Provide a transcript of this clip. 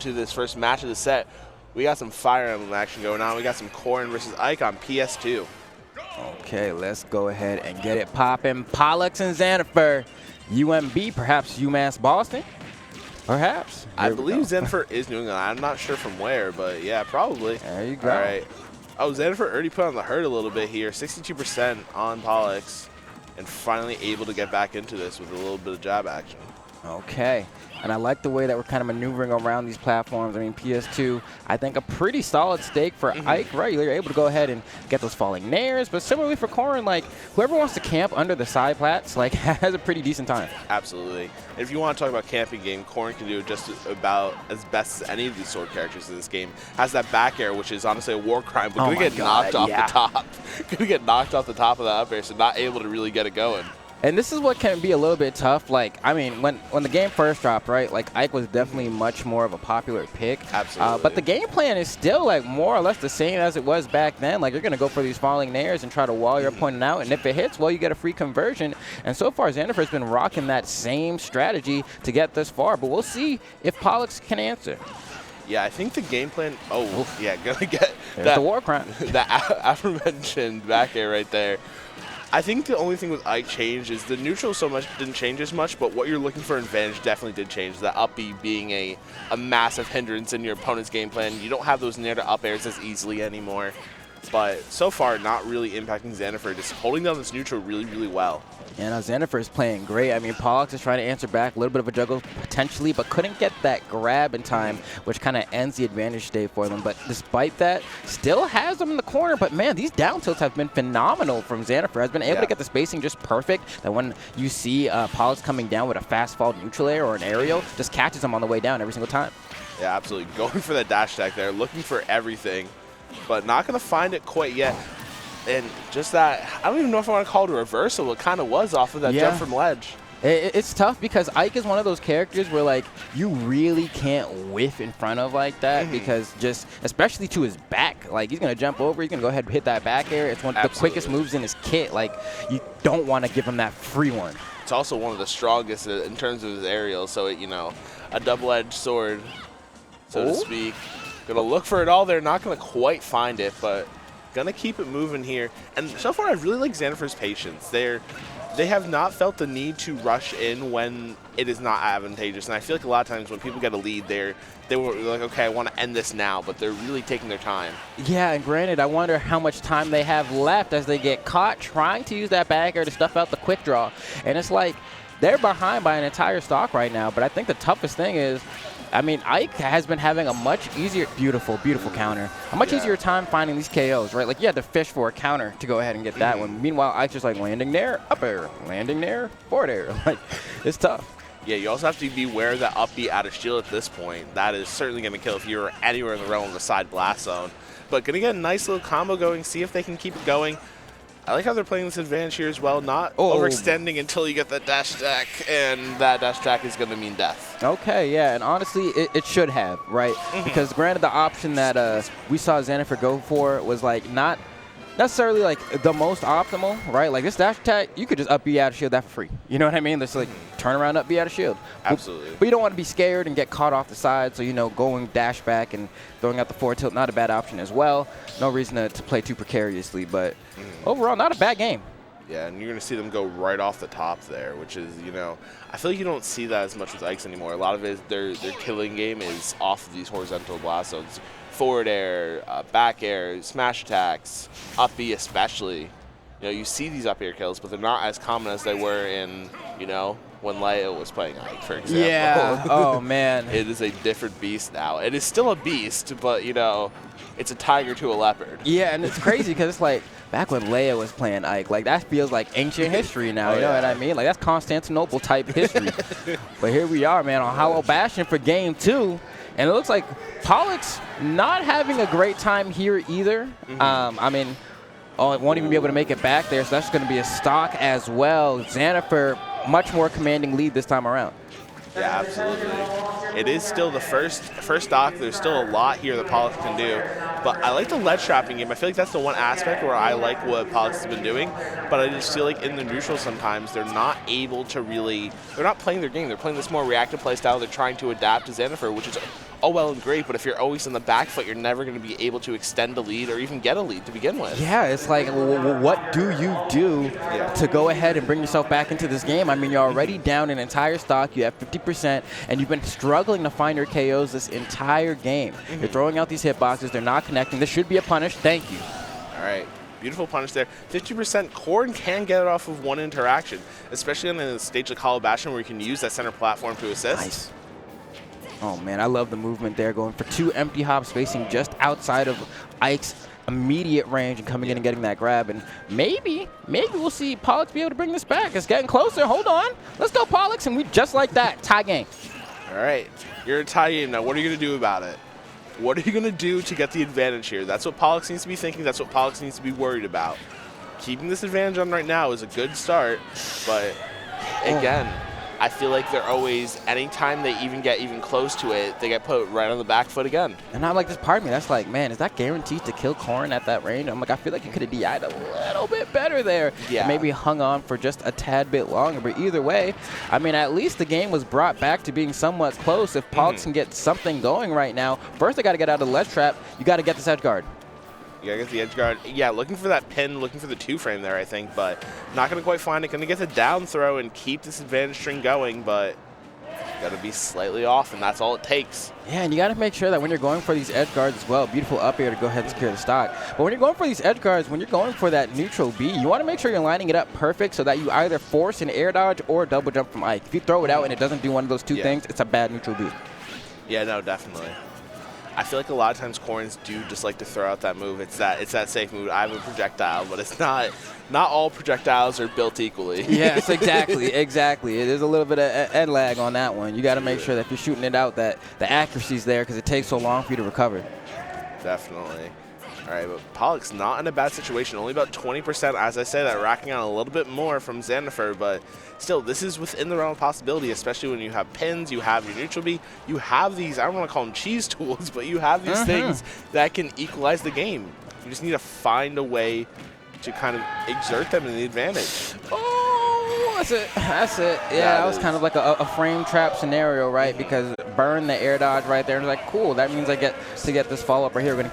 to this first match of the set. We got some Fire Emblem action going on. We got some Corrin versus Ike on PS2. Okay, let's go ahead and get it popping. Pollux and Xanafer. UMB, perhaps UMass Boston? Perhaps. I believe Xanafer is New England. I'm not sure from where, but yeah, probably. There you go. All right. Oh, Xanafer already put on the hurt a little bit here. 62% on Pollux, and finally able to get back into this with a little bit of jab action. Okay. And I like the way that we're kind of maneuvering around these platforms. I mean, PS2, I think a pretty solid stake for Ike, right? You're able to go ahead and get those falling nairs. But similarly for Corrin, like, whoever wants to camp under the side plats, like, has a pretty decent time. Absolutely. And if you want to talk about camping game, Corrin can do it just about as best as any of these sword characters in this game. Has that back air, which is honestly a war crime, but going to get knocked off the top. Going to get knocked off the top of the up air, so not able to really get it going. And this is what can be a little bit tough. Like, I mean, when the game first dropped, right, like, Ike was definitely much more of a popular pick. Absolutely. But the game plan is still, like, more or less the same as it was back then. Like, you're going to go for these falling nairs and try to wall your opponent out. And if it hits, well, you get a free conversion. And so far, Xanafer's been rocking that same strategy to get this far. But we'll see if Pollux can answer. Yeah, I think the game plan. Oh, yeah, gonna get the war crime. That aforementioned back air right there. I think the only thing with Ike changed is the neutral didn't change as much, but what you're looking for in advantage definitely did change. The up B being a massive hindrance in your opponent's game plan. You don't have those near to up airs as easily anymore. But so far, not really impacting Xanafer, just holding down this neutral really, really well. Yeah, now Xanafer is playing great. I mean, Pollux is trying to answer back, a little bit of a juggle potentially, but couldn't get that grab in time, which kind of ends the advantage state for them. But despite that, still has them in the corner. But man, these down tilts have been phenomenal from Xanafer. Has been able to get the spacing just perfect. That when you see Pollux coming down with a fast fall neutral air or an aerial, just catches him on the way down every single time. Yeah, absolutely. Going for that dash attack there, looking for everything, but not going to find it quite yet. And just that, I don't even know if I want to call it a reversal. It kind of was off of that jump from ledge. It's tough because Ike is one of those characters where, like, you really can't whiff in front of like that because just, especially to his back, like, he's going to jump over, he's going to go ahead and hit that back air. It's one of the quickest moves in his kit. Like, you don't want to give him that free one. It's also one of the strongest in terms of his aerial, so, you know, a double-edged sword, so to speak. Going to look for it all there, not going to quite find it, but going to keep it moving here. And so far, I really like Xanafer's patience. They have not felt the need to rush in when it is not advantageous. And I feel like a lot of times when people get a lead, they were like, okay, I want to end this now, but they're really taking their time. Yeah, and granted, I wonder how much time they have left as they get caught trying to use that back air to stuff out the quick draw. And it's like, they're behind by an entire stock right now, but I think the toughest thing is, I mean, Ike has been having a much easier, beautiful counter, a much easier time finding these KOs, right? Like, you had to fish for a counter to go ahead and get that one. Meanwhile, Ike's just like landing there, up air, landing there, forward air. Like, it's tough. Yeah, you also have to be aware of that up B out of shield at this point. That is certainly going to kill if you're anywhere in the realm of the side blast zone. But going to get a nice little combo going, see if they can keep it going. I like how they're playing this advantage here as well, not overextending until you get that dash attack, and that dash attack is going to mean death. Okay, yeah, and honestly, it should have, right? Because granted, the option that we saw Xanafer go for was, like, not necessarily, like, the most optimal, right? Like, this dash attack, you could just up B out of shield that for free. You know what I mean? Just, like, turn around, up B out of shield. Absolutely. But you don't want to be scared and get caught off the side, so, you know, going dash back and throwing out the forward tilt, not a bad option as well. No reason to play too precariously, but overall, not a bad game. Yeah, and you're going to see them go right off the top there, which is, you know, I feel like you don't see that as much with Ikes anymore. A lot of it, their killing game is off of these horizontal blast zones. Forward air, back air, smash attacks, up B especially. You know, you see these up air kills, but they're not as common as they were in, you know, when Leo was playing Ike, for example. Yeah, oh man. It is a different beast now. It is still a beast, but, you know, it's a tiger to a leopard. Yeah, and it's crazy because it's like, back when Leia was playing Ike, like, that feels like ancient history now, you know what I mean? Like, that's Constantinople type history. But here we are, man, on Hollow Bastion for game 2. And it looks like Pollux not having a great time here either. I mean, won't even be able to make it back there, so that's going to be a stock as well. Xanafer, much more commanding lead this time around. Yeah, absolutely. It is still the first stock. There's still a lot here that Pollux can do. But I like the ledge trapping game. I feel like that's the one aspect where I like what Pollux has been doing. But I just feel like in the neutral sometimes they're not able to really, they're not playing their game. They're playing this more reactive play style. They're trying to adapt to Xanafer, which is all well and great, but if you're always on the back foot, you're never going to be able to extend a lead or even get a lead to begin with. Yeah, it's like, what do you do to go ahead and bring yourself back into this game? I mean, you're already down an entire stock. You have 50%, and you've been struggling to find your KOs this entire game. You're throwing out these hitboxes. They're not connecting. This should be a punish. Thank you. All right. Beautiful punish there. 50%, Corn can get it off of one interaction, especially on a stage like Hollow Bastion where you can use that center platform to assist. Nice. Oh, man, I love the movement there, going for 2 empty hops, spacing just outside of Ike's immediate range and coming in and getting that grab. And maybe we'll see Pollux be able to bring this back. It's getting closer. Hold on. Let's go, Pollux. And we just like that. Tie game. All right. You're a tie game now. What are you going to do about it? What are you going to do to get the advantage here? That's what Pollux needs to be thinking. That's what Pollux needs to be worried about. Keeping this advantage on right now is a good start, but again, I feel like they're always, anytime they even get close to it, they get put right on the back foot again. And I'm like, this part of me that's like, man, is that guaranteed to kill Corn at that range? I'm like, I feel like you could have DI'd a little bit better there. Yeah. Maybe hung on for just a tad bit longer. But either way, I mean, at least the game was brought back to being somewhat close. If Pollux can get something going right now, first they got to get out of the ledge trap. You got to get this edge guard. You gotta get the edge guard. Yeah, looking for that pin, looking for the 2-frame there, I think, but not gonna quite find it. Gonna get the down throw and keep this advantage string going, but gotta be slightly off, and that's all it takes. Yeah, and you gotta make sure that when you're going for these edge guards as well, beautiful up air to go ahead and secure the stock. But when you're going for these edge guards, when you're going for that neutral B, you wanna make sure you're lining it up perfect so that you either force an air dodge or a double jump from Ike. If you throw it out and it doesn't do one of those two things, it's a bad neutral B. Yeah, no, definitely. I feel like a lot of times Corns do just like to throw out that move. It's that safe move. I have a projectile, but it's not all projectiles are built equally. Yes, exactly, exactly. There's a little bit of ed lag on that one. You got to make sure that if you're shooting it out that the accuracy's there because it takes so long for you to recover. Definitely. All right, but Pollux not in a bad situation. Only about 20%, as I say that, racking on a little bit more from Xanafer, but still, this is within the realm of possibility, especially when you have pins, you have your neutral B, you have these, I don't want to call them cheese tools, but you have these things that can equalize the game. You just need to find a way to kind of exert them in the advantage. Oh, that's it. That's it. Yeah, that was kind of like a frame trap scenario, right? Because burn the air dodge right there. And like, cool, that means I get to get this follow-up right here. We're gonna